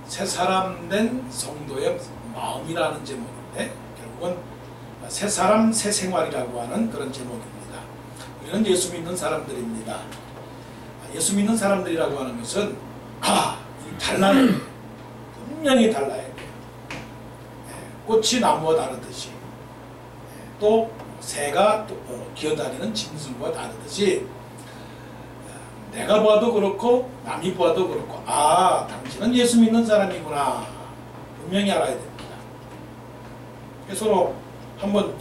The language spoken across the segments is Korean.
새 사람 된 성도의 마음이라는 제목인데 결국은 새 사람 새 생활이라고 하는 그런 제목입니다. 우리는 예수 믿는 사람들입니다. 예수 믿는 사람들이라고 하는 것은 달라요. 분명히 달라야 돼요. 꽃이 나무와 다르듯이 또 새가 기어다니는 짐승과 다르듯이 내가 봐도 그렇고 남이 봐도 그렇고 당신은 예수 믿는 사람이구나 분명히 알아야 됩니다. 서로 한번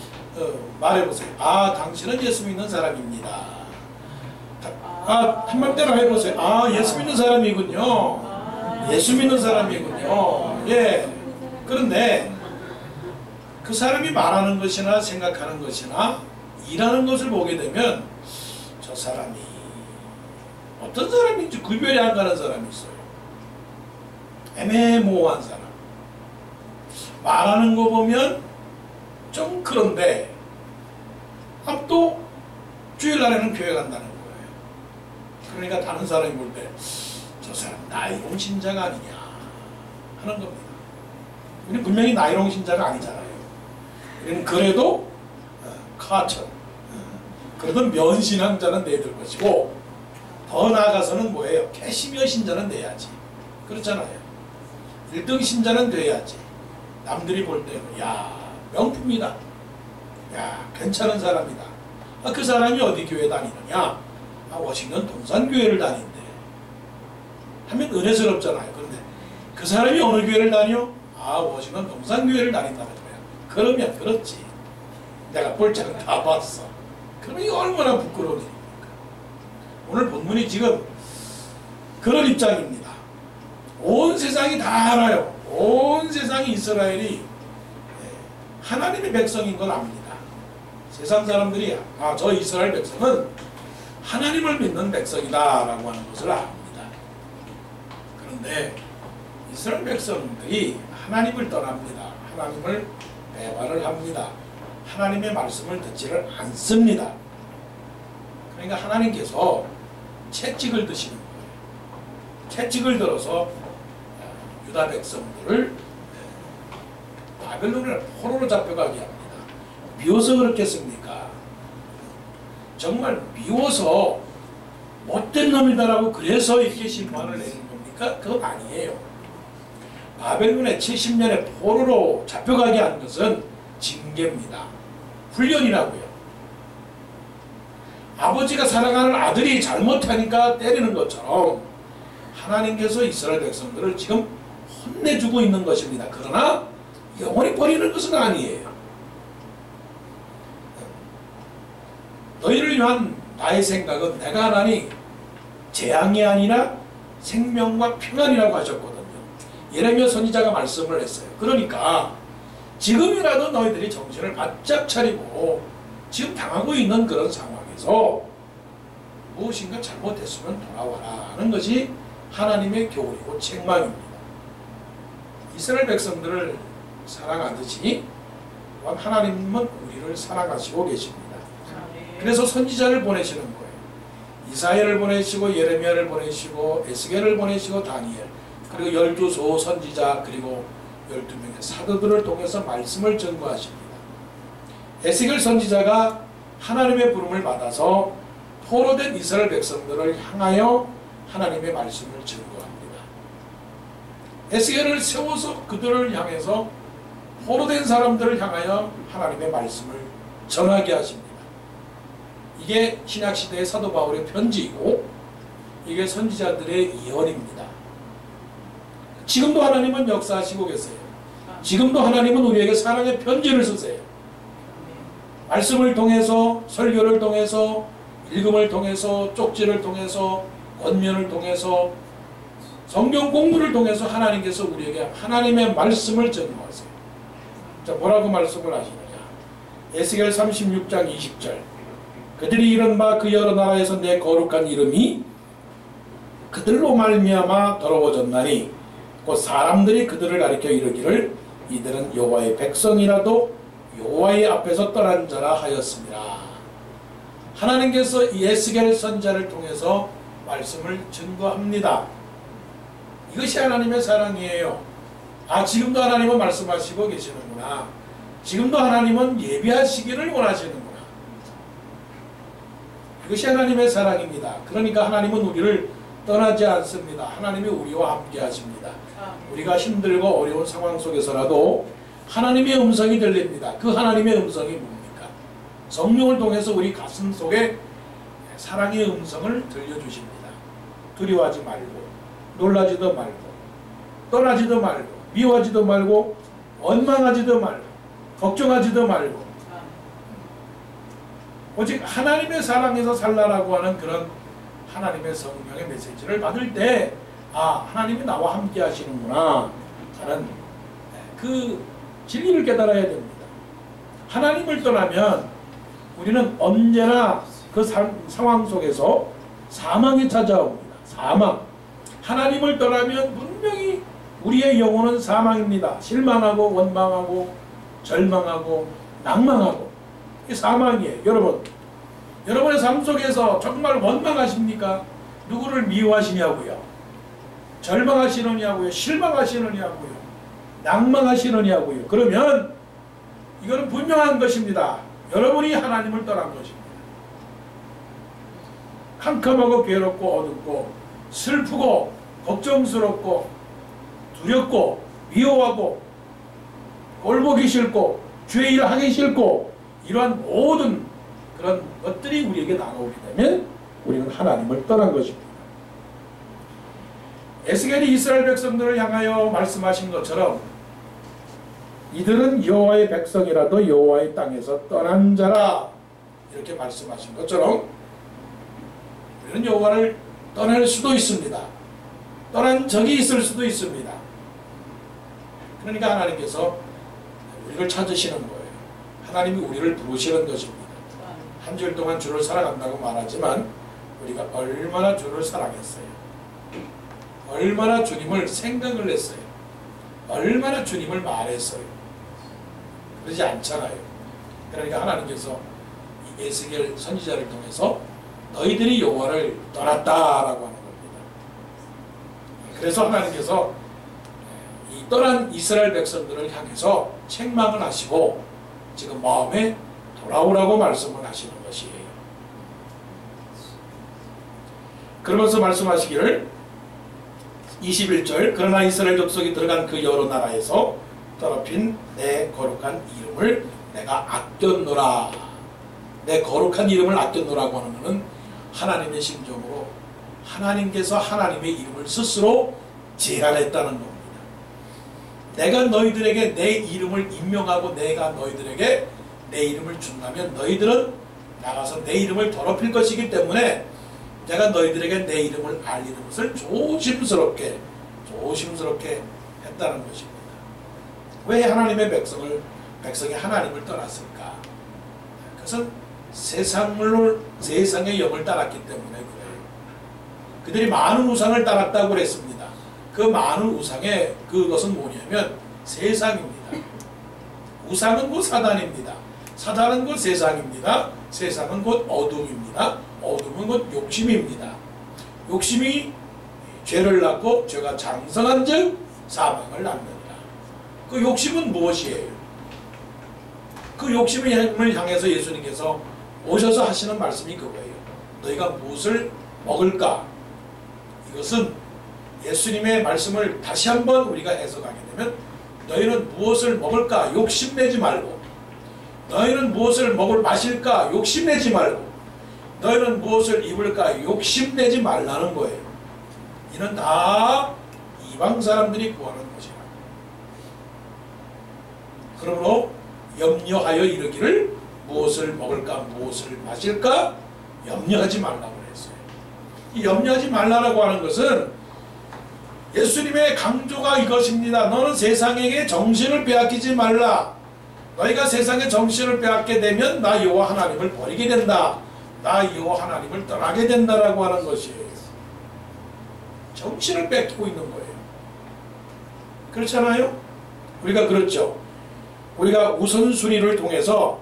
말해보세요. 당신은 예수 믿는 사람입니다. 한마디로 해보세요. 예수 믿는 사람이군요. 예수 믿는 사람이군요. 예. 그런데 그 사람이 말하는 것이나 생각하는 것이나 일하는 것을 보게 되면 저 사람이 어떤 사람인지 구별이 안 가는 사람이 있어요. 애매모호한 사람. 말하는 거 보면 좀 그런데 또 주일날에는 교회 간다는 거예요. 그러니까 다른 사람이 볼 때 저 사람 나이롱 신자가 아니냐 하는 겁니다. 우리는 분명히 나이롱 신자가 아니잖아요. 우리는 그래도 카천 그래도 면신앙자는 내들 것이고 더 나아가서는 뭐예요? 캐시미어 신자는 내야지. 그렇잖아요. 1등 신자는 돼야지. 남들이 볼 때는 명품이다. 괜찮은 사람이다. 그 사람이 어디 교회 다니느냐? 워싱턴 동산교회를 다닌대. 하면 은혜스럽잖아요. 그런데 그 사람이 어느 교회를 다녀? 워싱턴 동산교회를 다닌다는 거야. 그러면 그렇지. 내가 볼짝은 다 봤어. 그러면 이거 얼마나 부끄러운 일입니까? 오늘 본문이 지금 그런 입장입니다. 온 세상이 다 알아요. 온 세상이 이스라엘이 하나님의 백성인 걸 압니다. 세상 사람들이 저 이스라엘 백성은 하나님을 믿는 백성이다 라고 하는 것을 압니다. 그런데 이스라엘 백성들이 하나님을 떠납니다. 하나님을 배반을 합니다. 하나님의 말씀을 듣지를 않습니다. 그러니까 하나님께서 채찍을 드시는 거예요. 채찍을 들어서 유다 백성들을 바벨론의 포로로 잡혀가게 합니다. 미워서 그렇겠습니까? 정말 미워서 못된 놈이다라고 그래서 이렇게 심판을 내는 겁니까? 그건 아니에요. 바벨론의 70년의 포로로 잡혀가게 한 것은 징계입니다. 훈련이라고요. 아버지가 사랑하는 아들이 잘못하니까 때리는 것처럼 하나님께서 이스라엘 백성들을 지금 혼내주고 있는 것입니다. 그러나 영원히 버리는 것은 아니에요. 너희를 위한 나의 생각은 내가 하나니 재앙이 아니라 생명과 평안이라고 하셨거든요. 예레미야 선지자가 말씀을 했어요. 그러니까 지금이라도 너희들이 정신을 바짝 차리고 지금 당하고 있는 그런 상황에서 무엇인가 잘못했으면 돌아와라 하는 것이 하나님의 교훈이고 책망입니다. 이스라엘 백성들을 사랑하듯이 하나님은 우리를 사랑하시고 계십니다. 그래서 선지자를 보내시는 거예요. 이사야를 보내시고 예레미야를 보내시고 에스겔을 보내시고 다니엘 그리고 12소 선지자 그리고 12명의 사도들을 통해서 말씀을 전거하십니다. 에스겔 선지자가 하나님의 부름을 받아서 포로된 이스라엘 백성들을 향하여 하나님의 말씀을 전거합니다. 에스겔을 세워서 그들을 향해서 포로된 사람들을 향하여 하나님의 말씀을 전하게 하십니다. 이게 신약시대의 사도 바울의 편지이고 이게 선지자들의 예언입니다. 지금도 하나님은 역사하시고 계세요. 지금도 하나님은 우리에게 사랑의 편지를 쓰세요. 말씀을 통해서 설교를 통해서 읽음을 통해서 쪽지를 통해서 권면을 통해서 성경 공부를 통해서 하나님께서 우리에게 하나님의 말씀을 전하세요. 자, 뭐라고 말씀을 하시느냐? 에스겔 36장 20절 그들이 이른 바 그 여러 나라에서 내 거룩한 이름이 그들로 말미암아 더러워졌나니 곧 사람들이 그들을 가리켜 이르기를 이들은 여호와의 백성이라도 여호와의 앞에서 떠난 자라 하였습니다. 하나님께서 이 에스겔 선지자를 통해서 말씀을 증거합니다. 이것이 하나님의 사랑이에요. 아, 지금도 하나님은 말씀하시고 계시는구나. 지금도 하나님은 예배하시기를 원하시는구나. 이것이 하나님의 사랑입니다. 그러니까 하나님은 우리를 떠나지 않습니다. 하나님이 우리와 함께 하십니다. 우리가 힘들고 어려운 상황 속에서라도 하나님의 음성이 들립니다. 그 하나님의 음성이 뭡니까? 성령을 통해서 우리 가슴 속에 사랑의 음성을 들려주십니다. 두려워하지 말고, 놀라지도 말고, 떠나지도 말고, 미워하지도 말고, 원망하지도 말고, 걱정하지도 말고, 오직 하나님의 사랑에서 살라라고 하는 그런 하나님의 성령의 메시지를 받을 때, 아, 하나님이 나와 함께 하시는구나 하는 그 진리를 깨달아야 됩니다. 하나님을 떠나면 우리는 언제나 그 상황 속에서 사망이 찾아옵니다. 사망. 하나님을 떠나면 분명히 우리의 영혼은 사망입니다. 실망하고 원망하고 절망하고 낭망하고 이게 사망이에요. 여러분, 여러분의 삶 속에서 정말 원망하십니까? 누구를 미워하시냐고요? 절망하시느냐고요? 실망하시느냐고요? 낭망하시느냐고요? 그러면 이거는 분명한 것입니다. 여러분이 하나님을 떠난 것입니다. 캄캄하고 괴롭고 어둡고 슬프고 걱정스럽고 두렵고 미워하고 꼴보기 싫고 죄의 일 하기 싫고 이러한 모든 그런 것들이 우리에게 다가오게 되면 우리는 하나님을 떠난 것입니다. 에스겔이 이스라엘 백성들을 향하여 말씀하신 것처럼 이들은 여호와의 백성이라도 여호와의 땅에서 떠난 자라 이렇게 말씀하신 것처럼 우리는 여호와를 떠날 수도 있습니다. 떠난 적이 있을 수도 있습니다. 그러니까 하나님께서 우리를 찾으시는 거예요. 하나님이 우리를 부르시는 것입니다. 한 주일 동안 주를 사랑한다고 말하지만 우리가 얼마나 주를 사랑했어요. 얼마나 주님을 생각을 했어요. 얼마나 주님을 말했어요. 그러지 않잖아요. 그러니까 하나님께서 이 에스겔 선지자를 통해서 너희들이 여호와를 떠났다라고 하는 겁니다. 그래서 하나님께서 이 떠난 이스라엘 백성들을 향해서 책망을 하시고 지금 마음에 돌아오라고 말씀을 하시는 것이에요. 그러면서 말씀하시기를 21절 그러나 이스라엘 족속이 들어간 그 여러 나라에서 더럽힌 내 거룩한 이름을 내가 아꼈노라. 내 거룩한 이름을 아꼈노라고 하는 것은 하나님의 심정으로 하나님께서 하나님의 이름을 스스로 제한했다는 겁니다. 내가 너희들에게 내 이름을 임명하고 내가 너희들에게 내 이름을 준다면 너희들은 나가서 내 이름을 더럽힐 것이기 때문에 내가 너희들에게 내 이름을 알리는 것을 조심스럽게 했다는 것입니다. 왜 하나님의 백성이 하나님을 떠났을까? 그것은 세상의 영을 따랐기 때문에 그래요. 그들이 많은 우상을 따랐다고 그랬습니다. 그 많은 우상의 그것은 뭐냐면 세상입니다. 우상은 곧 사단입니다. 사단은 곧 세상입니다. 세상은 곧 어둠입니다. 어둠은 곧 욕심입니다. 욕심이 죄를 낳고 죄가 장성한 즉 사망을 낳느니라. 그 욕심은 무엇이에요? 그 욕심을 향해서 예수님께서 오셔서 하시는 말씀이 그거예요. 너희가 무엇을 먹을까? 이것은 예수님의 말씀을 다시 한번 우리가 해석하게 되면 너희는 무엇을 먹을까? 욕심내지 말고 너희는 무엇을 마실까? 욕심내지 말고 너희는 무엇을 입을까? 욕심내지 말라는 거예요. 이는 다 이방 사람들이 구하는 것이라. 그러므로 염려하여 이르기를 무엇을 먹을까? 무엇을 마실까? 염려하지 말라고 했어요. 이 염려하지 말라고 하는 것은 예수님의 강조가 이것입니다. 너는 세상에게 정신을 빼앗기지 말라. 너희가 세상에 정신을 빼앗게 되면 나 여호와 하나님을 버리게 된다. 나 여호와 하나님을 떠나게 된다라고 하는 것이에요. 정신을 뺏기고 있는 거예요. 그렇잖아요? 우리가 그렇죠. 우리가 우선순위를 통해서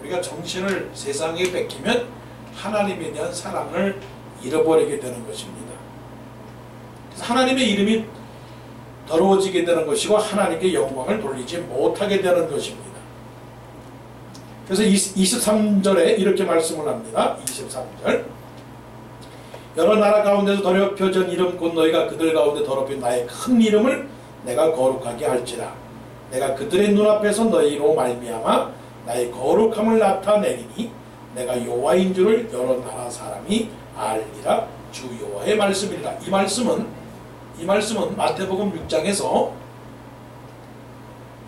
우리가 정신을 세상에 뺏기면 하나님에 대한 사랑을 잃어버리게 되는 것입니다. 그래서 하나님의 이름이 더러워지게 되는 것이고 하나님께 영광을 돌리지 못하게 되는 것입니다. 그래서 23절에 이렇게 말씀을 합니다. 23절 여러 나라 가운데서 더럽혀진 이름 곧 너희가 그들 가운데 더럽힌 나의 큰 이름을 내가 거룩하게 할지라. 내가 그들의 눈앞에서 너희로 말미암아 나의 거룩함을 나타내리니 내가 여호와인 줄을 여러 나라 사람이 알리라. 주 여호와의 말씀이라. 이 말씀은 마태복음 6장에서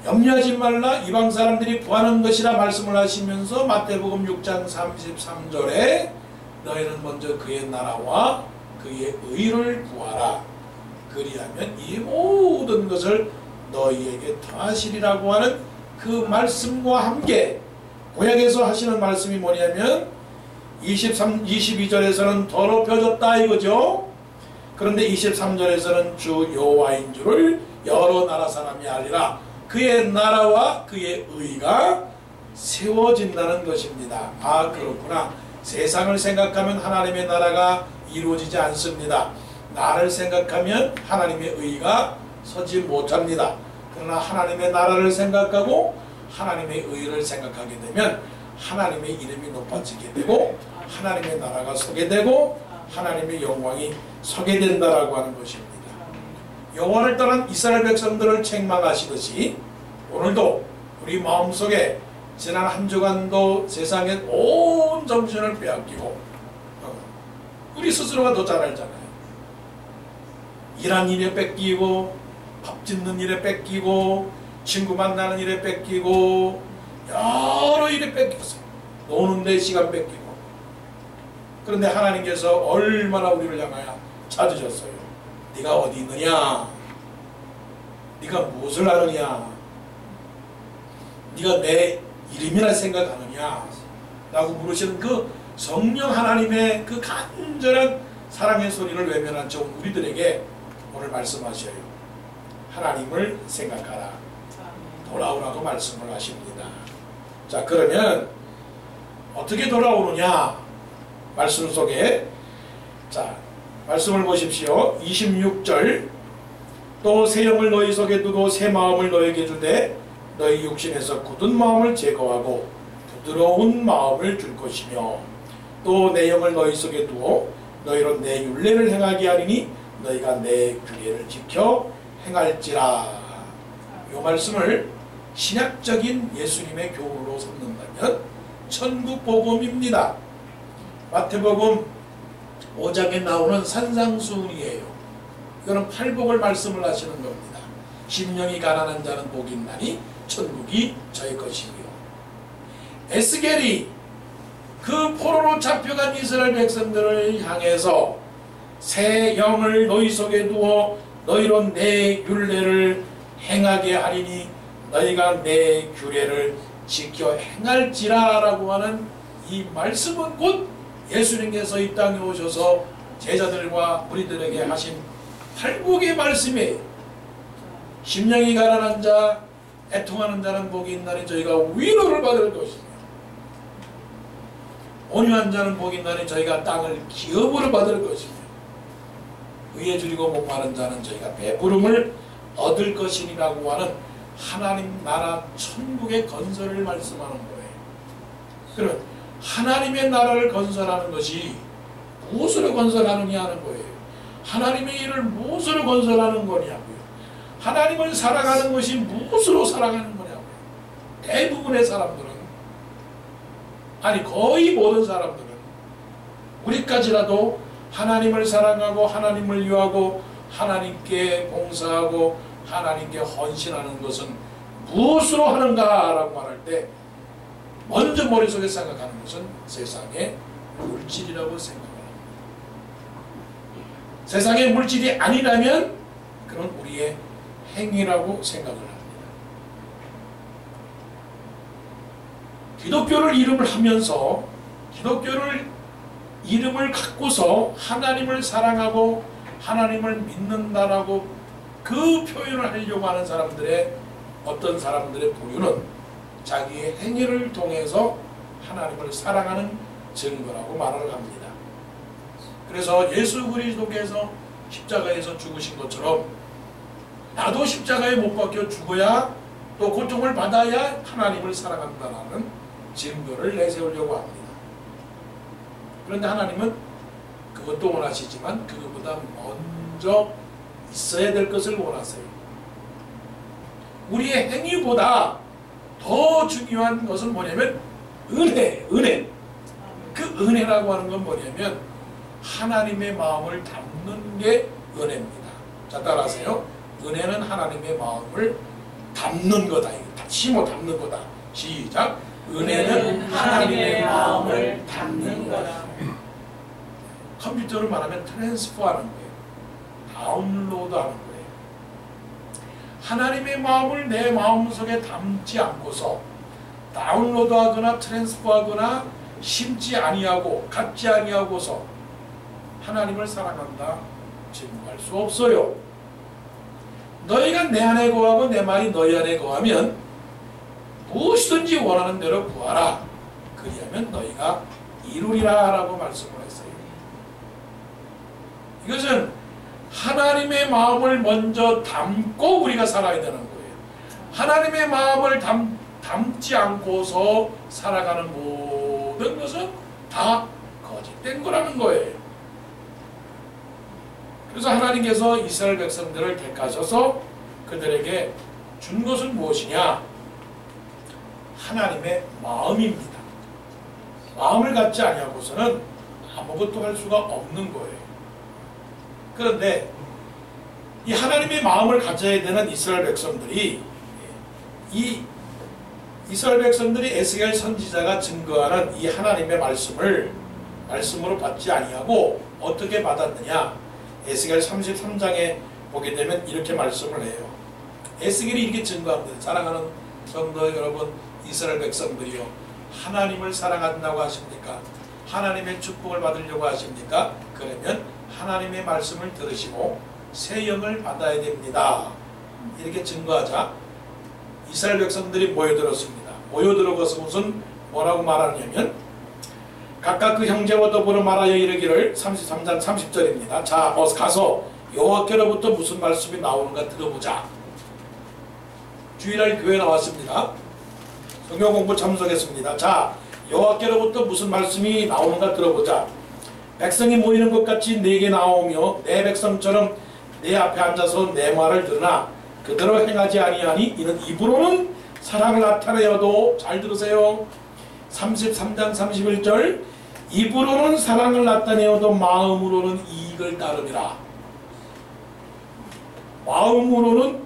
염려하지 말라 이방 사람들이 구하는 것이라 말씀을 하시면서 마태복음 6장 33절에 너희는 먼저 그의 나라와 그의 의를 구하라. 그리하면 이 모든 것을 너희에게 더하시리라고 하는 그 말씀과 함께 구약에서 하시는 말씀이 뭐냐면 22절에서는 더럽혀졌다 이거죠. 그런데 23절에서는 주 여호와인 줄을 여러 나라 사람이 알리라. 그의 나라와 그의 의가 세워진다는 것입니다. 아 그렇구나. 세상을 생각하면 하나님의 나라가 이루어지지 않습니다. 나를 생각하면 하나님의 의가 서지 못합니다. 그러나 하나님의 나라를 생각하고 하나님의 의를 생각하게 되면 하나님의 이름이 높아지게 되고 하나님의 나라가 서게 되고 하나님의 영광이 서게 된다라고 하는 것입니다. 여호와를 떠난 이스라엘 백성들을 책망하시듯이 오늘도 우리 마음속에 지난 한 주간도 세상에 온 정신을 빼앗기고 우리 스스로가 더 잘 알잖아요. 일한 일에 뺏기고 밥 짓는 일에 뺏기고 친구 만나는 일에 뺏기고 여러 일에 뺏겼어요. 노는 데 시간 뺏기고. 그런데 하나님께서 얼마나 우리를 향하여 찾으셨어요. 네가 어디 있느냐? 네가 무엇을 하느냐? 네가 내 이름이나 생각하느냐? 라고 물으시는 그 성령 하나님의 그 간절한 사랑의 소리를 외면한 저 우리들에게 오늘 말씀하셔요. 하나님을 생각하라. 돌아오라고 말씀을 하십니다. 자, 그러면 어떻게 돌아오느냐? 말씀 속에 자, 말씀을 보십시오. 26절 또 새 영을 너희 속에 두고 새 마음을 너희에게 주되 너희 육신에서 굳은 마음을 제거하고 부드러운 마음을 줄 것이며 또 내 영을 너희 속에 두어 너희로 내 율례를 행하게 하리니 너희가 내 규례를 지켜 행할지라. 이 말씀을 신약적인 예수님의 교훈으로 삼는다면 천국 복음입니다. 마태복음 5장에 나오는 산상수훈이에요. 이거는 팔복을 말씀을 하시는 겁니다. 심령이 가난한 자는 복이 있나니 천국이 저의 것이며 에스겔이 그 포로로 잡혀간 이스라엘 백성들을 향해서 새 영을 너희 속에 두어 너희로 내 율례를 행하게 하리니 너희가 내 규례를 지켜 행할지라 라고 하는 이 말씀은 곧 예수님께서 이 땅에 오셔서 제자들과 무리들에게 하신 팔복의 말씀이에요. 심령이 가난한 자, 애통하는 자는 복이 있나니 저희가 위로를 받을 것이며 온유한 자는 복이 있나니 저희가 땅을 기업으로 받을 것이며 의에 줄이고 목마른 자는 저희가 배부름을 얻을 것이니라고 하는 하나님 나라 천국의 건설을 말씀하는 거예요. 그러면 하나님의 나라를 건설하는 것이 무엇으로 건설하느냐 하는 거예요. 하나님의 일을 무엇으로 건설하는 거냐고요. 하나님을 사랑하는 것이 무엇으로 사랑하는 거냐고요. 대부분의 사람들은, 아니 거의 모든 사람들은 우리까지라도 하나님을 사랑하고 하나님을 위하고 하나님께 봉사하고 하나님께 헌신하는 것은 무엇으로 하는가 라고 말할 때 먼저 머릿속에 생각하는 것은 세상의 물질이라고 생각합니다. 세상의 물질이 아니라면 그건 우리의 행위라고 생각을 합니다. 기독교를 이름을 하면서 기독교를 이름을 갖고서 하나님을 사랑하고 하나님을 믿는다라고 그 표현을 하려고 하는 사람들의 어떤 사람들의 부류는 자기의 행위를 통해서 하나님을 사랑하는 증거라고 말을 합니다. 그래서 예수 그리스도께서 십자가에서 죽으신 것처럼 나도 십자가에 못 박혀 죽어야 또 고통을 받아야 하나님을 사랑한다는 증거를 내세우려고 합니다. 그런데 하나님은 그것도 원하시지만 그것보다 먼저 있어야 될 것을 원하세요. 우리의 행위보다 더 중요한 것은 뭐냐면 은혜. 그 은혜라고 하는 건 뭐냐면 하나님의 마음을 담는 게 은혜입니다. 자, 따라하세요. 은혜는 하나님의 마음을 담는 거다. 심어 담는 거다. 시작. 은혜는 하나님의 마음을 담는 거다. 컴퓨터로 말하면 트랜스퍼하는 거예요. 다운로드하는 거예요. 하나님의 마음을 내 마음속에 담지 않고서 다운로드하거나 트랜스퍼하거나 심지 아니하고 갖지 아니하고서 하나님을 사랑한다 증거할 수 없어요. 너희가 내 안에 거하고 내 말이 너희 안에 거하면 무엇이든지 원하는 대로 구하라. 그리하면 너희가 이루리라 라고 말씀을 했어요. 이것은 하나님의 마음을 먼저 담고 우리가 살아야 되는 거예요. 하나님의 마음을 담지 않고서 살아가는 모든 것은 다 거짓된 거라는 거예요. 그래서 하나님께서 이스라엘 백성들을 택하셔서 그들에게 준 것은 무엇이냐? 하나님의 마음입니다. 마음을 갖지 아니하고서는 아무것도 할 수가 없는 거예요. 그런데 이 하나님의 마음을 가져야 되는 이스라엘 백성들이 이스라엘 백성들이 에스겔 선지자가 증거하는 이 하나님의 말씀으로 받지 아니하고 어떻게 받았느냐? 에스겔 33장에 보게 되면 이렇게 말씀을 해요. 에스겔이 이렇게 증거합니다. 사랑하는 성도 여러분, 이스라엘 백성들이요, 하나님을 사랑한다고 하십니까? 하나님의 축복을 받으려고 하십니까? 그러면 하나님의 말씀을 들으시고 새 영을 받아야 됩니다. 이렇게 증거하자 이스라엘 백성들이 모여들었습니다. 모여들어서 무슨 뭐라고 말하냐면 각각 그 형제와 더불어 말하여 이르기를 33장 30절입니다. 자, 가서 여호와께로부터 무슨 말씀이 나오는가 들어보자. 주일날 교회 나왔습니다. 성경 공부 참석했습니다. 자, 여호와께로부터 무슨 말씀이 나오는가 들어보자. 백성이 모이는 것 같이 내게 나오며 내 백성처럼 내 앞에 앉아서 내 말을 들으나 그대로 행하지 아니하니 이는 입으로는 사랑을 나타내어도, 잘 들으세요, 33장 31절, 입으로는 사랑을 나타내어도 마음으로는 이익을 따름이라. 마음으로는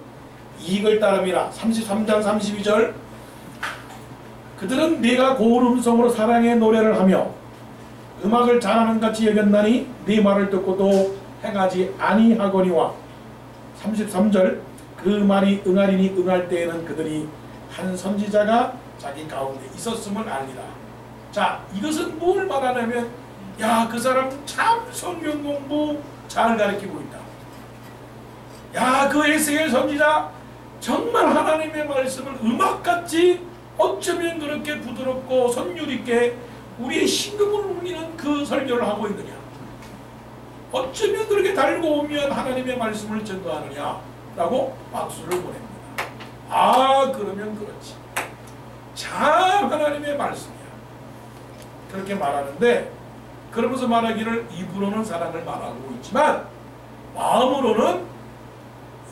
이익을 따름이라. 33장 32절, 그들은 네가 고운 음성으로 사랑의 노래를 하며 음악을 잘하는 같이 여겼나니 네 말을 듣고도 행하지 아니하거니와. 33절, 그 말이 응하리니 응할 때에는 그들이 한 선지자가 자기 가운데 있었음을 알리라. 자, 이것은 뭘 말하냐면, 야, 그 사람 참 성경 공부 잘 가르치고 있다. 야, 그 에스겔 선지자 정말 하나님의 말씀을 음악같이 어쩌면 그렇게 부드럽고 선율 있게 우리의 심금을 울리는 그 설교를 하고 있느냐. 어쩌면 그렇게 달고 오면 하나님의 말씀을 전도하느냐 라고 박수를 보냅니다. 아, 그러면 그렇지. 참 하나님의 말씀이야. 그렇게 말하는데, 그러면서 말하기를 입으로는 사랑을 말하고 있지만 마음으로는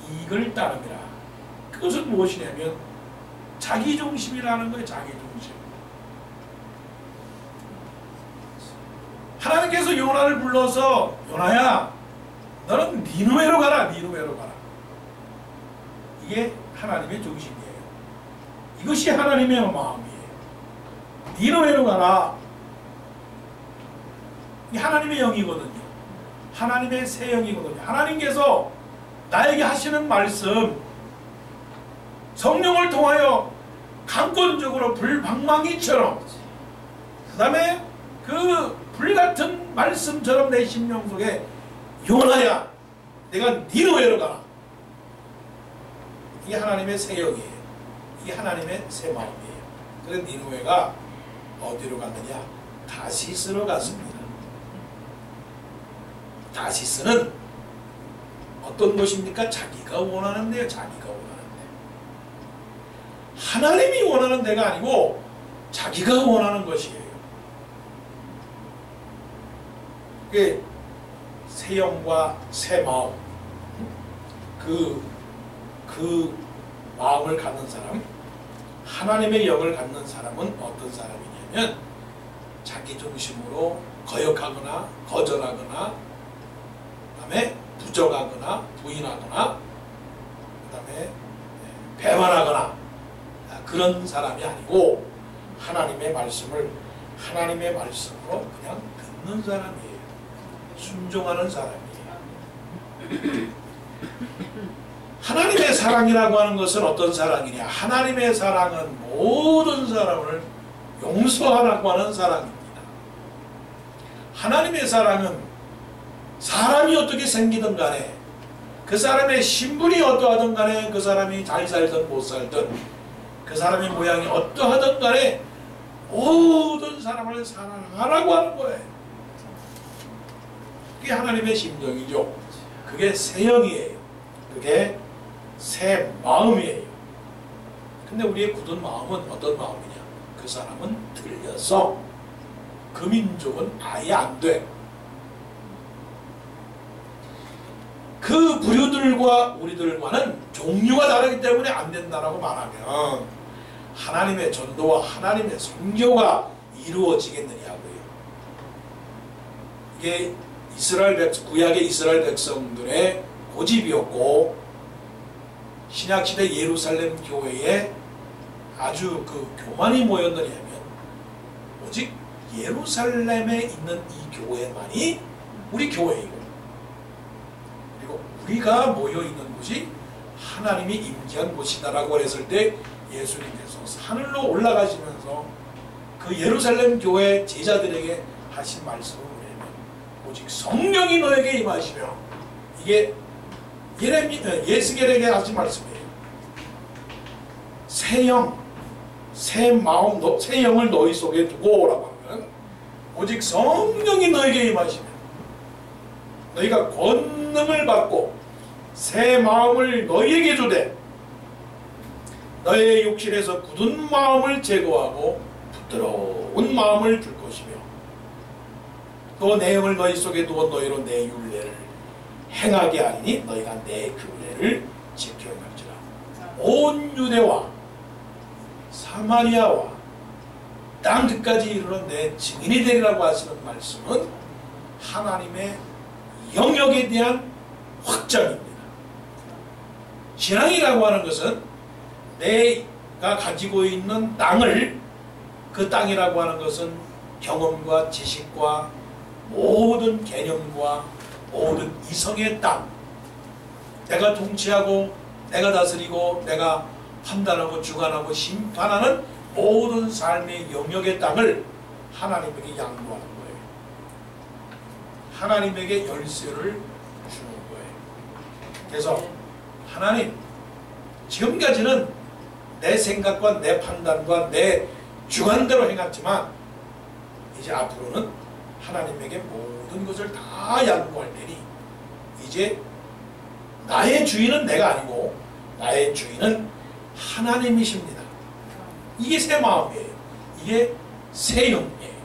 이익을 따릅니다. 그것은 무엇이냐면 자기중심이라는 거예요. 자기중심. 하나님께서 요나를 불러서 요나야, 너는 니느웨로 가라. 니느웨로 가라. 이게 하나님의 중심이에요. 이것이 하나님의 마음이에요. 니느웨로 가라. 이게 하나님의 영이거든요. 하나님의 새 영이거든요. 하나님께서 나에게 하시는 말씀, 성령을 통하여 강권적으로 불방망이처럼, 그 다음에 그 불같은 말씀처럼 내 심령 속에, 요나야, 내가 니느웨로 가라. 이게 하나님의 새 영이에요. 이게 하나님의 새 마음이에요. 그래서 니느웨가 어디로 갔느냐? 다시스로 갔습니다. 다시스는 어떤 것입니까? 자기가 원하는 데요. 자기가 원하는 데. 하나님이 원하는 데가 아니고 자기가 원하는 것이에요. 그게 새 영과 새 마음, 그 마음을 갖는 사람, 하나님의 영을 갖는 사람은 어떤 사람이냐면 자기 중심으로 거역하거나 거절하거나 그 다음에 부정하거나 부인하거나 그 다음에 배반하거나 그런 사람이 아니고 하나님의 말씀을 하나님의 말씀으로 그냥 듣는 사람이에요. 순종하는 사람이에요. 하나님의 사랑이라고 하는 것은 어떤 사랑이냐? 하나님의 사랑은 모든 사람을 용서하라고 하는 사랑입니다. 하나님의 사랑은 사람이 어떻게 생기든 간에 그 사람의 신분이 어떠하든 간에 그 사람이 잘 살든 못 살든 그 사람의 모양이 어떠하든 간에 모든 사람을 사랑하라고 하는 거예요. 그게 하나님의 심정이죠. 그게 새 영이에요. 그게 새 마음이에요. 근데 우리의 굳은 마음은 어떤 마음이냐? 그 사람은 들려서 그 민족은 아예 안 돼. 그 부류들과 우리들과는 종류가 다르기 때문에 안 된다라고 말하면 하나님의 전도와 하나님의 선교가 이루어지겠느냐고요. 이게 구약의 이스라엘 백성들의 고집이었고 신약시대 예루살렘 교회에 아주 그 교만이 모였느냐면 오직 예루살렘에 있는 이 교회만이 우리 교회이고 그리고 우리가 모여있는 곳이 하나님이 임재한 곳이다라고 했을 때 예수님께서 하늘로 올라가시면서 그 예루살렘 교회 제자들에게 하신 말씀을 보면 오직 성령이 너에게 임하시며 이게 예스겔에게 하신 말씀이에요. 새 영, 새 마음, 새 영을 너희 속에 두고 오라고 하면 오직 성령이 너에게 임하시면 너희가 권능을 받고 새 마음을 너희에게 주되 너의 육신에서 굳은 마음을 제거하고 부드러운 마음을 줄 것이며 또 내 영을 너희 속에 두어 너희로 내 율례를 행하게 하리니 너희가 내 규례를 지켜 행할지라. 온 유대와 사마리아와 땅 끝까지 이르러 내 증인이 되리라고 하시는 말씀은 하나님의 영역에 대한 확장입니다. 신앙이라고 하는 것은 내가 가지고 있는 땅을 그 땅이라고 하는 것은 경험과 지식과 모든 개념과 모든 이성의 땅, 내가 통치하고 내가 다스리고 내가 판단하고 주관하고 심판하는 모든 삶의 영역의 땅을 하나님에게 양도하는 거예요. 하나님에게 열쇠를 주는 거예요. 그래서 하나님, 지금까지는 내 생각과 내 판단과 내 주관대로 행했지만 이제 앞으로는 하나님에게 모든 것을 다 양보할 테니 이제 나의 주인은 내가 아니고 나의 주인은 하나님이십니다. 이게 새 마음이에요. 이게 새 영이에요.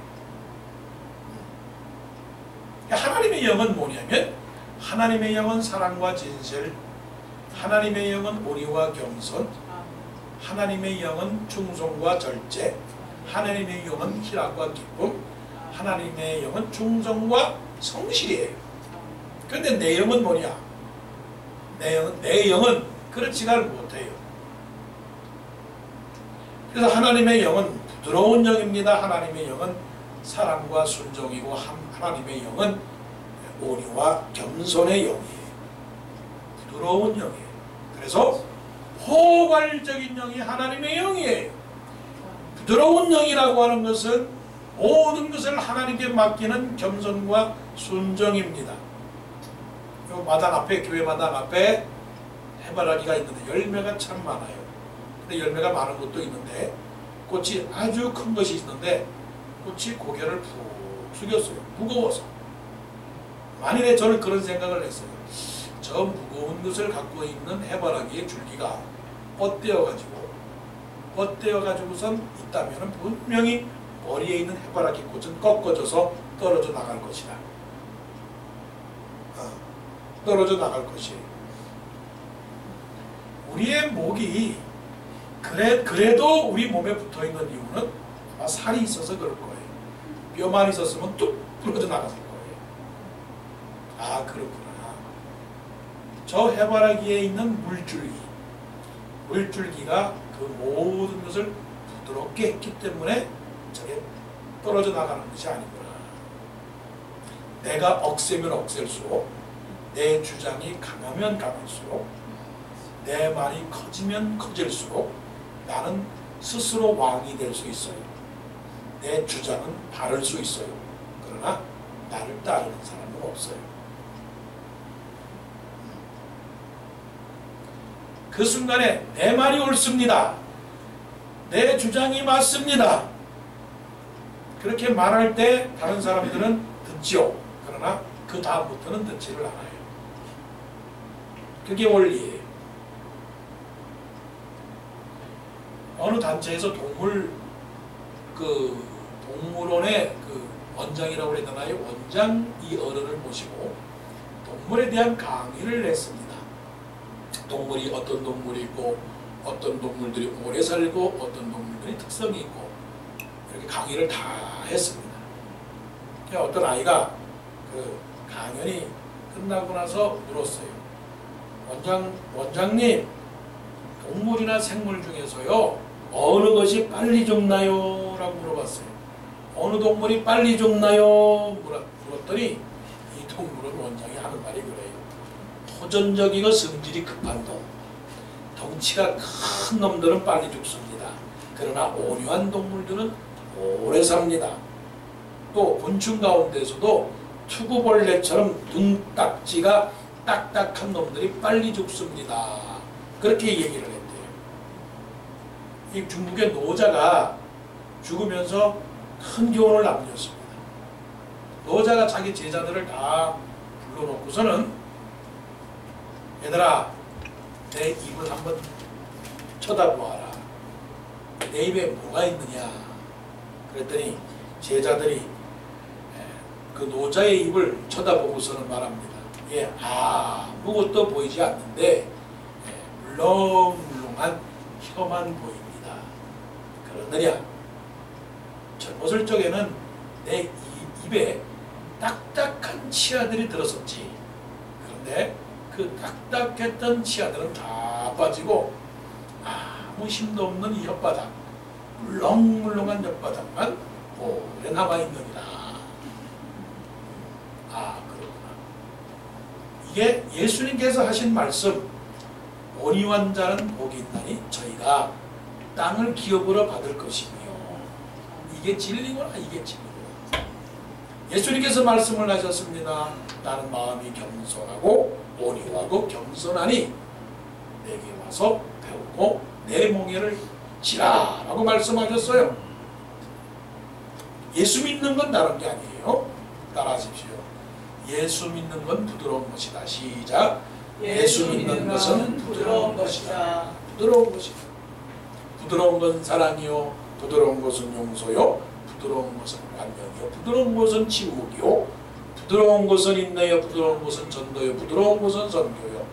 하나님의 영은 뭐냐면 하나님의 영은 사랑과 진실, 하나님의 영은 오리와 겸손, 하나님의 영은 충성과 절제, 하나님의 영은 희락과 기쁨, 하나님의 영은 충성과 성실이에요. 그런데 내 영은 뭐냐? 내 영은 그렇지가 못해요. 그래서 하나님의 영은 부드러운 영입니다. 하나님의 영은 사랑과 순종이고 하나님의 영은 오리와 겸손의 영이에요. 부드러운 영이에요. 그래서 포괄적인 영이 하나님의 영이에요. 부드러운 영이라고 하는 것은 모든 것을 하나님께 맡기는 겸손과 순종입니다. 요 마당 앞에, 교회 마당 앞에 해바라기가 있는데 열매가 참 많아요. 근데 열매가 많은 곳도 있는데 꽃이 아주 큰 것이 있는데 꽃이 고개를 푹 숙였어요. 무거워서. 만일에 저는 그런 생각을 했어요. 저 무거운 것을 갖고 있는 해바라기의 줄기가 뻗대어가지고선 있다면 분명히 머리에 있는 해바라기 꽃은 꺾어져서 떨어져 나갈 것이다. 떨어져 나갈 것이에요. 우리의 목이 그래도 우리 몸에 붙어있는 이유는 아마 살이 있어서 그럴 거예요. 뼈만 있었으면 뚝 부러져 나갔을 거예요. 아, 그렇구나. 저 해바라기에 있는 물줄기가 그 모든 것을 부드럽게 했기 때문에 저게 떨어져 나가는 것이 아니구나. 내가 억세면 억셀수록, 내 주장이 강하면 강할수록, 내 말이 커지면 커질수록 나는 스스로 왕이 될 수 있어요. 내 주장은 바를 수 있어요. 그러나 나를 따르는 사람은 없어요. 그 순간에 내 말이 옳습니다. 내 주장이 맞습니다. 그렇게 말할 때 다른 사람들은 듣지요. 그러나 그 다음부터는 듣지를 않아요. 그게 원리예요. 어느 단체에서 동물원의 원장이라고 해야 되나요? 원장이 어른을 모시고 동물에 대한 강의를 했습니다. 동물이 어떤 동물이 있고, 어떤 동물들이 오래 살고, 어떤 동물들이 특성이 있고, 이렇게 강의를 다 했습니다. 어떤 아이가 그 강연이 끝나고 나서 물었어요. 원장님, 동물이나 생물 중에서요, 어느 것이 빨리 죽나요? 라고 물어봤어요. 어느 동물이 빨리 죽나요? 물었더니 이 동물은 원장이 하는 말이 그래요. 호전적이고 성질이 급한 덩치가 큰 놈들은 빨리 죽습니다. 그러나 온유한 동물들은 오래 삽니다. 또 곤충 가운데서도 투구벌레처럼 눈딱지가 딱딱한 놈들이 빨리 죽습니다. 그렇게 얘기를 했대요. 이 중국의 노자가 죽으면서 큰 교훈을 남겼습니다. 노자가 자기 제자들을 다 불러놓고서는 얘들아, 내 입을 한번 쳐다보아라. 내 입에 뭐가 있느냐. 그랬더니 제자들이 그 노자의 입을 쳐다보고서는 말합니다. 예, 아무것도 보이지 않는데 물렁물렁한 혀만 보입니다. 그러느냐? 젊었을 적에는 내 입에 딱딱한 치아들이 들었었지. 그런데 그 딱딱했던 치아들은 다 빠지고 아무 힘도 없는 이 혓바닥, 물렁물렁한 혓바닥만 오래 남아있느니라. 그렇구나. 이게 예수님께서 하신 말씀, 온유한 자는 복이 있나니 저희가 땅을 기업으로 받을 것이며, 이게 진리구나. 이게 진리구나. 예수님께서 말씀을 하셨습니다. 나는 마음이 겸손하고 온유하고 겸손하니 내게 와서 배우고 내 몽에를 지라 라고 말씀하셨어요. 예수 믿는 건 다른 게 아니에요. 따라하십시오. 예수 믿는 건 부드러운 것이다. 시작. 예수 믿는 것은 부드러운 것이다. 부드러운 것이다. 부드러운 건 사랑이요, 부드러운 것은 용서요, 부드러운 것은 관념이요, 부드러운 것은 침묵이요, 부드러운 것은 인내요, 부드러운 것은 전도요, 부드러운 것은 선교요,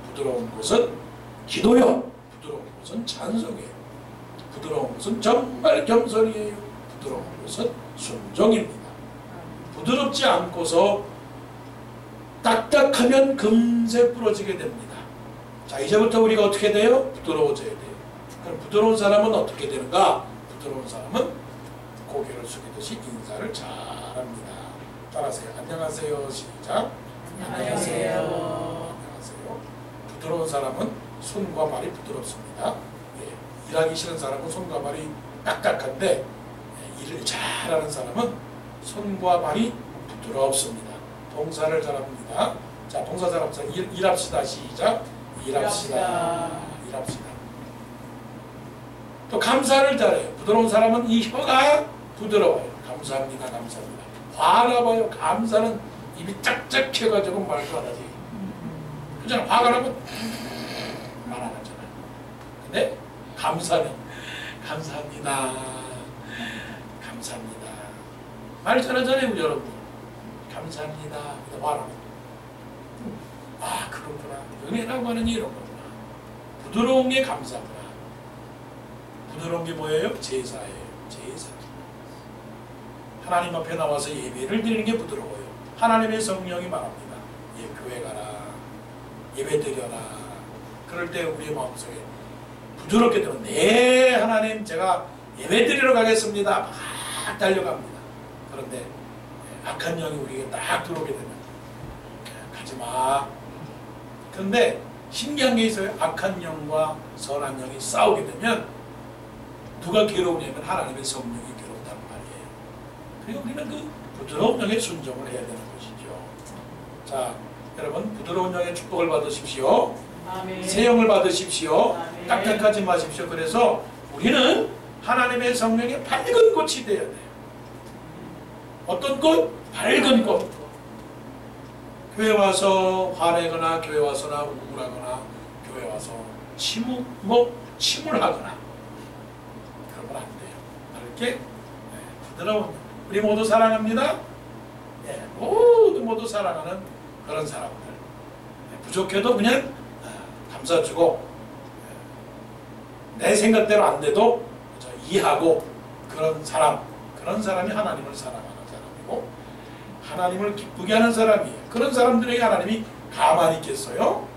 부드러운 것은 기도요, 부드러운 것은 찬송이에요, 부드러운 것은 정말 겸손이에요, 부드러운 것은 순종입니다. 부드럽지 않고서 딱딱하면 금세 부러지게 됩니다. 자, 이제부터 우리가 어떻게 돼요? 부드러워져야 돼요. 그럼 부드러운 사람은 어떻게 되는가? 부드러운 사람은 고개를 숙이듯이 인사를 잘합니다. 따라하세요. 안녕하세요. 시작. 안녕하세요. 안녕하세요. 부드러운 사람은 손과 발이 부드럽습니다. 예, 일하기 싫은 사람은 손과 발이 딱딱한데 일을 잘하는 사람은 손과 발이 부드럽습니다. 동사를 잘합니다. 자, 동사 잘합시다. 일합시다. 시작. 일합시다. 일합시다. 또 감사를 잘해요. 부드러운 사람은 이 혀가 부드러워요. 감사합니다. 감사합니다. 화나 봐요. 감사는 입이 짝짝해가지고 말도 안 하지. 그잖아. 화가 나면 말 안 하잖아. 근데 감사는 감사합니다. 감사합니다. 말 잘하잖아요, 여러분. 감사합니다. 말하고. 아, 그렇구나. 은혜라고 하는 이런 거구나. 부드러운 게 감사구나. 부드러운 게 뭐예요? 제사예요. 제사. 하나님 앞에 나와서 예배를 드리는 게 부드러워요. 하나님의 성령이 말합니다. 예, 교회 가라. 예배 드려라. 그럴 때 우리의 마음속에 부드럽게 되면 네, 하나님 제가 예배 드리러 가겠습니다. 막 달려갑니다. 그런데 악한 영이 우리에게 딱 들어오게 되면 가지마. 그런데 신기한 게 있어요. 악한 영과 선한 영이 싸우게 되면 누가 괴로우냐면 하나님의 성령이 괴롭다는 말이에요. 그리고 우리는 그 부드러운 영에 순종을 해야 되는 것이죠. 자, 여러분 부드러운 영의 축복을 받으십시오. 아멘. 새 영을 받으십시오. 아멘. 딱딱하지 마십시오. 그래서 우리는 하나님의 성령의 밝은 꽃이 되어야 돼요. 어떤 꽃? 밝은 꽃. 교회 와서 화내거나 교회 와서나 우울하거나 교회 와서 침울하거나 그러면 안 돼요. 밝게 부드러운 우리 모두 사랑합니다. 네, 모두 사랑하는 그런 사람들. 부족해도 그냥 감싸주고 내 생각대로 안 돼도 이해하고 그런 사람이 하나님을 사랑하는 사람이고 하나님을 기쁘게 하는 사람이에요. 그런 사람들에게 하나님이 가만히 있겠어요?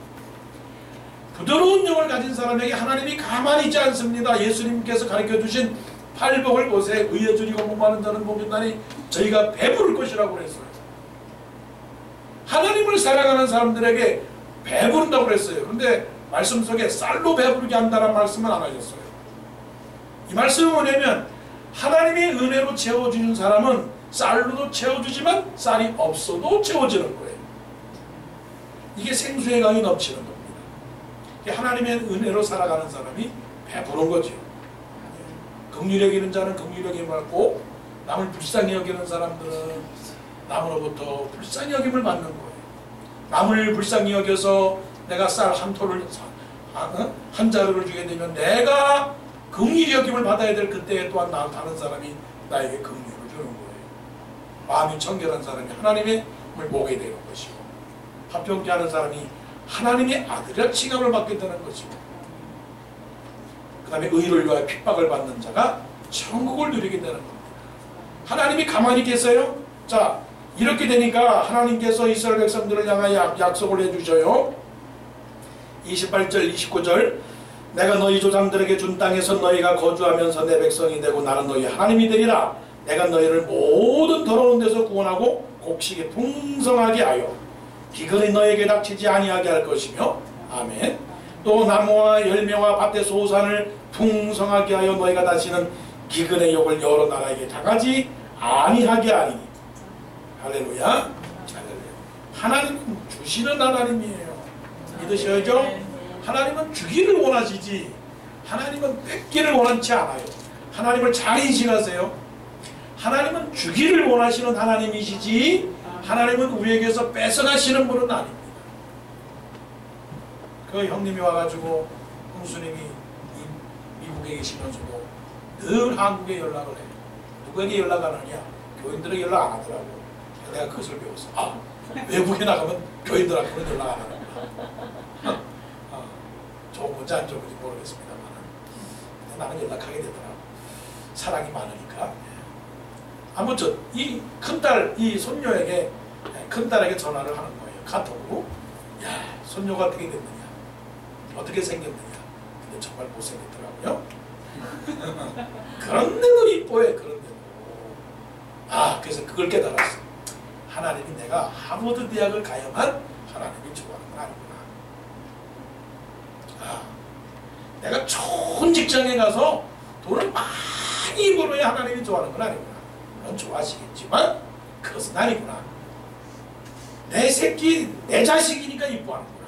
부드러운 영을 가진 사람에게 하나님이 가만히 있지 않습니다. 예수님께서 가르쳐주신 팔복을 보세요. 의에 줄이고 목마른 자는 복이 있나니 저희가 배부를 것이라고 그랬어요. 하나님을 사랑하는 사람들에게 배부른다고 그랬어요. 그런데 말씀 속에 쌀로 배부르게 한다는 말씀은 안 하셨어요. 이 말씀은 뭐냐면 하나님의 은혜로 채워주는 사람은 쌀로도 채워주지만 쌀이 없어도 채워지는 거예요. 이게 생수의 강이 넘치는 겁니다. 하나님의 은혜로 살아가는 사람이 배부른 거죠. 긍휼히 여기는 자는 긍휼히 받고 남을 불쌍히 여기는 사람들은 남으로부터 불쌍히 여김을 받는 거예요. 남을 불쌍히 여겨서 내가 쌀 한 톨을 한 자루를 주게 되면 내가 긍휼히 여김을 받아야 될 그때에 또한 다른 사람이 나에게 긍휼을 주는 거예요. 마음이 청결한 사람이 하나님의 을 보게 되는 것이고 합평케 하는 사람이 하나님의 아들이라 칭함을 받게 되는 것이고 그 다음에 의를 위하여 핍박을 받는 자가 천국을 누리게 되는 겁니다. 하나님이 가만히 계세요? 자, 이렇게 되니까 하나님께서 이스라엘 백성들을 향하여 약속을 해주셔요. 28절 29절 내가 너희 조상들에게 준 땅에서 너희가 거주하면서 내 백성이 되고 나는 너희 하나님이 되리라. 내가 너희를 모든 더러운 데서 구원하고 곡식에 풍성하게 하여 기근이 너에게 닥치지 아니하게 할 것이며 아멘. 또 나무와 열매와 밭의 소산을 풍성하게 하여 너희가 다시는 기근의 욕을 여러 나라에게 당하지 아니하게 하리니 할렐루야. 할렐루야. 하나님은 주시는 하나님이에요. 믿으셔야죠. 하나님은 주기를 원하시지 하나님은 뺏기를 원하지 않아요. 하나님을 잘 인식하세요. 하나님은 주기를 원하시는 하나님이시지 하나님은 우리에게서 뺏어가시는 분은 아닙니다. 그 형님이 와가지고 형수님이 미국에 계시면서도 늘 한국에 연락을 해요. 누구에게 연락 안 하냐? 교인들에게 연락 안 하더라고. 내가 그것을 배웠어. 아, 외국에 나가면 교인들한테는 연락 안 하는구나. 좋은 건지 안 좋은 건지 모르겠습니다만 나는 연락하게 되더라고. 사랑이 많으니까. 아무튼 이 큰딸, 이 손녀에게 큰딸에게 전화를 하는 거예요. 카톡으로. 야, 손녀가 어떻게 됐느냐? 어떻게 생겼느냐? 근데 정말 못생겼더라고요. 그런데도 이뻐해. 그런데도. 아, 그래서 그걸 깨달았어. 하나님이 내가 하버드 대학을 가야만 하나님이 좋아하는 건 아니구나. 아, 내가 좋은 직장에 가서 돈을 많이 벌어야 하나님이 좋아하는 건 아니구나. 물론 좋아하시겠지만 그것은 아니구나. 내 새끼, 내 자식이니까 이뻐하는구나.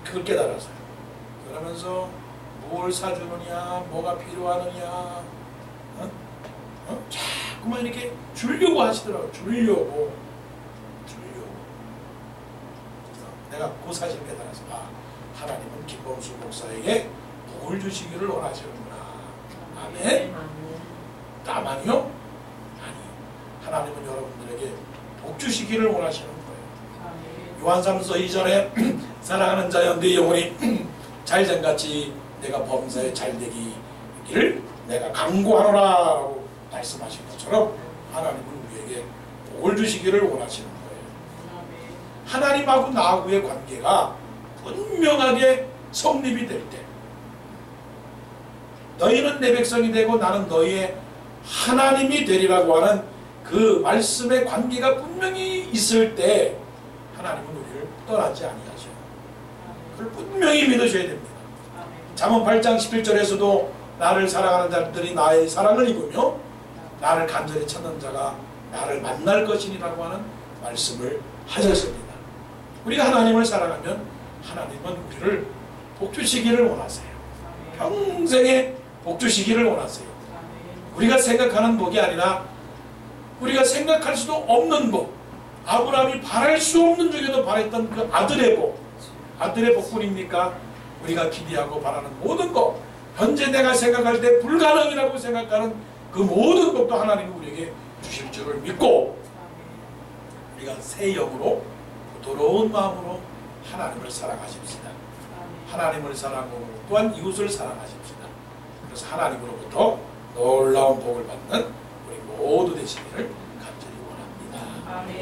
그걸 깨달았어요. 그러면서 뭘 사주느냐, 뭐가 필요하느냐, 자꾸만 이렇게 주려고 하시더라고요. 주려고. 내가 그 사실을 깨달아서 하나님은 김범수 목사에게 복을 주시기를 원하시는구나. 아멘. 다만요? 아니, 하나님은 여러분들에게 복 주시기를 원하시는 거예요. 요한삼서 2절에 사랑하는 자여 네 영혼이 잘된같이 내가 범사에 잘되기를 내가 강구하노라 라고 말씀하신 것처럼 하나님은 우리에게 복을 주시기를 원하시는 거예요. 하나님하고 나하고의 관계가 분명하게 성립이 될 때, 너희는 내 백성이 되고 나는 너희의 하나님이 되리라고 하는 그 말씀의 관계가 분명히 있을 때 하나님은 우리를 떠나지 아니하죠. 그걸 분명히 믿으셔야 됩니다. 잠언 8장 11절에서도 나를 사랑하는 자들이 나의 사랑을 입으며 나를 간절히 찾는 자가 나를 만날 것이니라고 하는 말씀을 하셨습니다. 우리가 하나님을 사랑하면 하나님은 우리를 복 주시기를 원하세요. 평생에 복 주시기를 원하세요. 우리가 생각하는 복이 아니라 우리가 생각할 수도 없는 복, 아브라함이 바랄 수 없는 중에도 바랬던 그 아들의 복, 아들의 복뿐입니까? 우리가 기대하고 바라는 모든 것, 현재 내가 생각할 때 불가능이라고 생각하는 그 모든 것도 하나님이 우리에게 주실 줄을 믿고 우리가 새 영으로 부드러운 마음으로 하나님을 사랑하십시다. 하나님을 사랑하고 또한 이웃을 사랑하십시다. 그래서 하나님으로부터 놀라운 복을 받는 우리 모두 되시기를 간절히 원합니다.